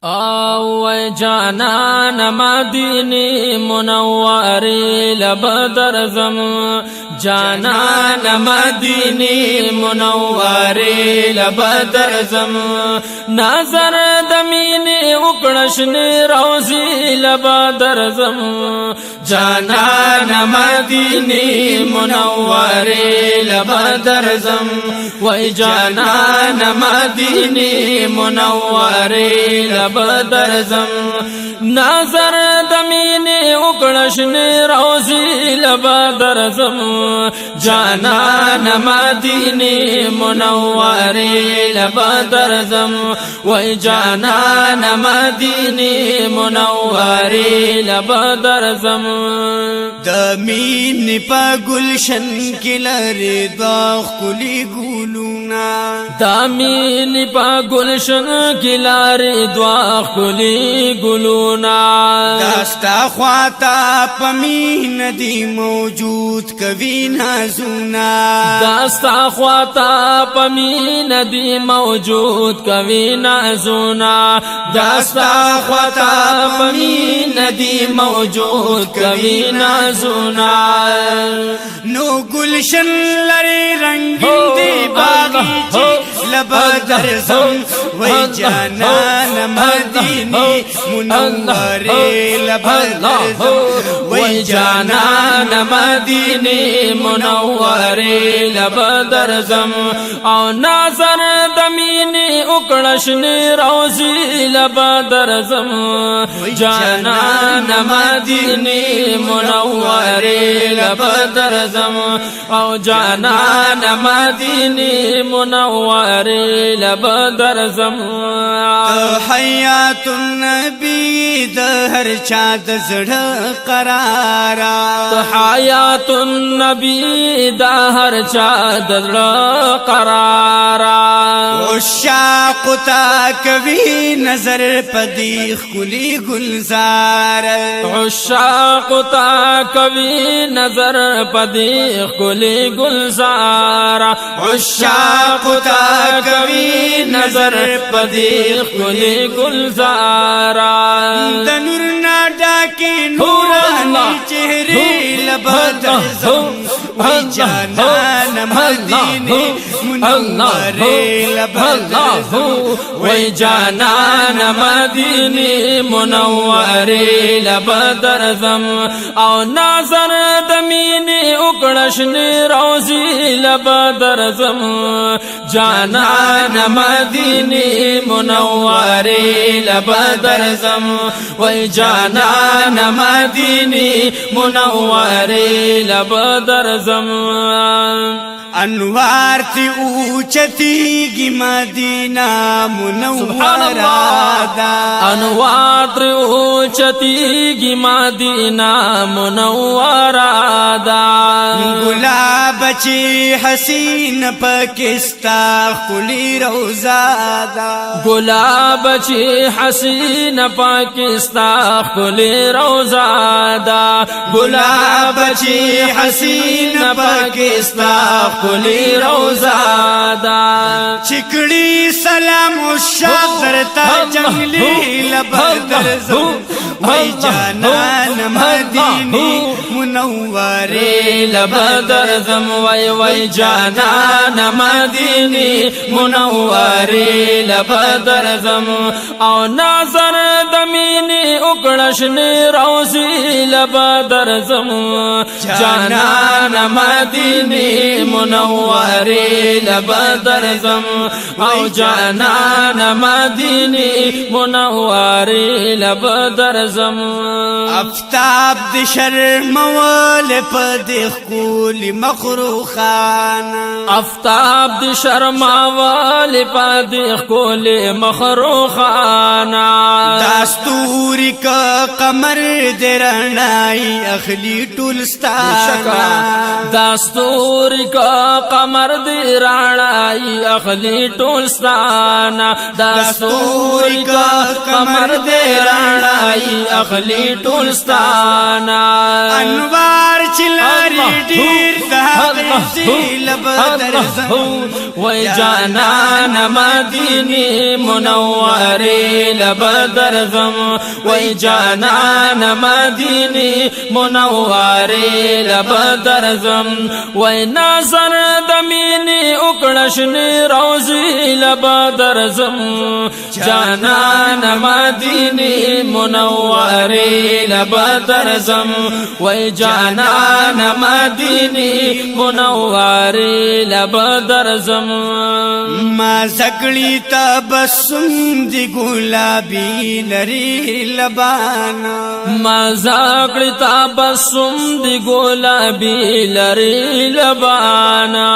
او جانان مدینه منوره لبدر زم جانان مدینه منوره لبدر زم نظر دمینه وکړشن روزی لبدر زم جانان مدینه منوره لبدر زم وای جانان مدینه منوره بدر زم نظر دمینه وکړشن روزی لبدر زم جانان مدینه منوره لبدر زم وای جانان مدینه منوره لبدر زم دمین پا گلشن کی لری داغ کلی گلونا دمین پا گلشن کی لری دواخ کلی گلونا داستا خواتا پمین دی موجود کوي نازونا داستا خواتا پمین دی موجود کوي نازونا داستا خواتا پمین دی موجود کوي نازونا نو گلشن لری رنگین دی باغی لبدر زم وای جانان مدینه منوره لبدر زم وای جانان مدینه منوره لبدر زم او نظر دمینه وکړشن روزی لبدر زم جانان مدینه منوره لبدر زم او جانان مدینه منوره لبدر زم حیات النبی د هر چا د زړه قرارا حیات النبی د هر چا د زړه قرارا عشاق تا کوي نظر پدی خلی گلزار عشاق تا کوي نظر پدی خلی گلزار عشاق تا کوي نظر پدی خلی گلزار د نور نادا کی نورانی چهره لبدر زم وای جانان مدینه منوره لبدر زم وای جانان مدینه منوره لبدر زم او نظر دمینه وکړشن روزی لبدر زم جانان مدینه منوره لبدر زم وای جانان مدینه منوره لبدر زم انوار تی اوچتی گی مدینہ منورہ دا انوار تی اوچتی گی مدینہ منورہ دا گلاب چی حسین پاکستا خلی روزہ دا گلاب چی حسین پاکستا خلی روزہ دا گلاب چی حسین پاکستا خلی روزہ دا چکڑی سلام الشاطر تا جنگلی لبدر زم وای جانان مدینی منوره لبدر زم وای جانان مدینی منوره لبدر زم او نظر دمینی وکړشن روزی لبدر زم جانان مدینی منوره لبدر زم او جانان مدینی منوره لبدر زم افتاب د شرم ول پد خول مخروخان افتاب د شرم ول پد خول مخروخان دستور ستوري کا قمر درنائی اخلی ټولستانا دستوري کا قمر دی رانائی اخلی ټولستانا دستوري کا قمر دی رانائی اخلی ټولستانا انوار چلاری ډیر دهل بدر زم وای جانان مدینه منوره لبدر زم وای جانان مدینه منوره لبدر زم وای نظر دمینه اکړشنی روزی لبدر زم جانان مدینه منوره لبدر زم وای جانان مدینه منوره لبدر زم ما زکړی تبسم دی ګلابي لري لبانا ما زکړی تبسم دی ګلابي لري لبانا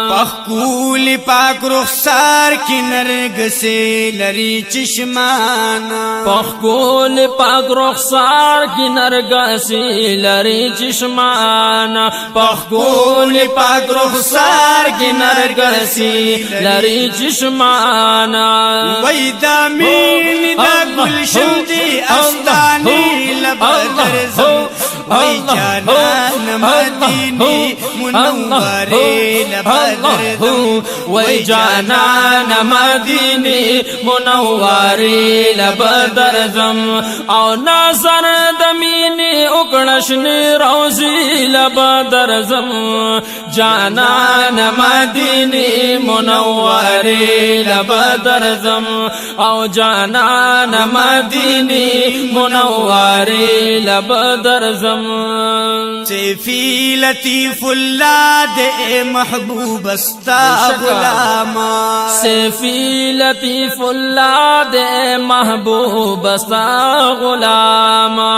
پخکول پاک رخسار کی نرګسه لري چشمانا پخکول پاک رخسار کی نرګسه لري چشمانا پخکول پاک رخسار کی نرګسه لري چشمانا وای دا مين دا گلشن دی استانی لبدر زم وای جانان مدینه منوره لبدر زم وای جانان مدینه منوره لبدر زم او نظر دمینه اکړشنی روزی لبدر زم جانان مدینه منوره لبدر زم او جانان مدینه منوره لبدر زم سیفی لطیف اللہ دے محبوب استا غلاما سیفی لطیف اللہ دے محبوب استا غلاما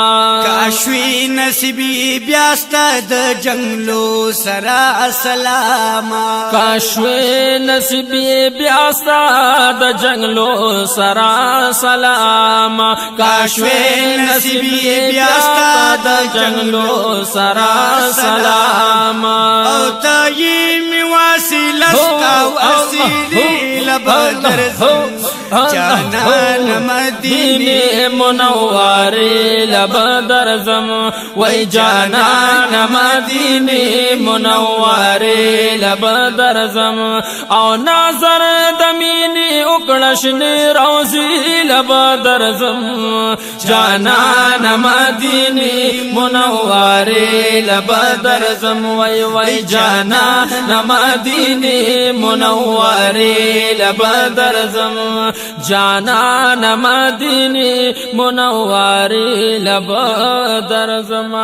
کاشوی نصیبی بیاستا د جنگلو سرا سلاما کاشوی نصیبی بیاستا د جنگلو سرا سلاما کاشوی نصیبی بیاستا د جنگلو سرا سلاما او تایم واصل استا واسیلی لبدر جانان مدینه منوره لبدر زم وای جانان مدینه منوره لبدر زم او نظر دمینه اکړشنی روزی لبدر زم جانان مدینه منوره لبدر زم وای جانان مدینه منوره لبدر زم جانان مدینه منوره لبدر زم